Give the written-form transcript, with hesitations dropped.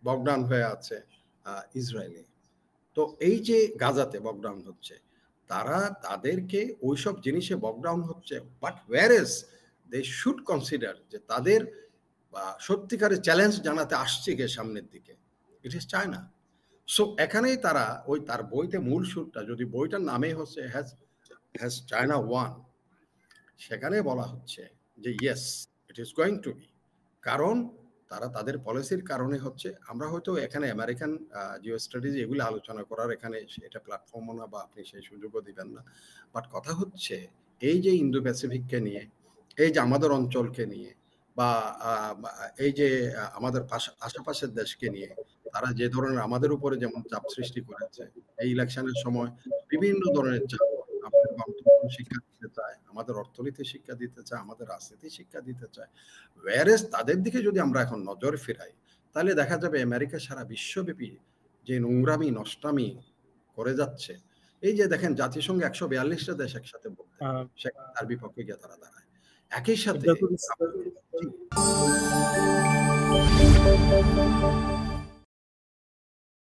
বকডাউন হয়ে আছে ইসরায়েলে। তো এই যে গাজাতে বকডাউন হচ্ছে, তারা তাদেরকে ওইসব জিনিসে বকডাউন হচ্ছে, বাট ওয়্যারএজ দে শুড কনসিডার যে তাদের সত্যিকারের চ্যালেঞ্জ জানাতে আসছে গিয়ে সামনের দিকে, ইট ইজ চায়না। সো এখানেই তারা ওই তার বইতে মূল সুরটা, যদি বইটার নামে হচ্ছে হ্যাজ চায়না ওয়ান, সেখানে বলা হচ্ছে যে yes it is going to be. কারণ তারা তাদের পলিসির কারণে হচ্ছে, আমরা হয়তো এখানে আমেরিকান জিও স্ট্র্যাটেজি এগুলো আলোচনা করার এখানে এটা প্ল্যাটফর্মও না, বা আপনি সেই সুযোগও দিবেন না। বাট কথা হচ্ছে এই যে ইন্দো প্যাসিফিককে নিয়ে, এই যে আমাদের অঞ্চলকে নিয়ে, বা এই যে আমাদের আশেপাশের দেশকে নিয়ে তারা যে ধরনের আমাদের উপরে যেমন চাপ সৃষ্টি করেছে, এই ইলেকশনের সময় বিভিন্ন ধরনের চাপ, আমাদের গণতন্ত্র শিক্ষা দিতে চায়, আমাদের অর্থনীতি শিক্ষা দিতে চায়, আমাদের রাজনীতি শিক্ষা দিতে চায়। ওয়ারেস তাদের দিকে যদি আমরা এখন নজর ফেরাই, তাহলে দেখা যাবে আমেরিকা সারা বিশ্বব্যাপী যে নোংরামি নষ্টামি করে যাচ্ছে, এই যে দেখেন জাতিসংঘে 142টা দেশ একসাথে বলতে, সেখানে তার বিপক্ষে গিয়ে তারা দাঁড়ায় একই সাথে।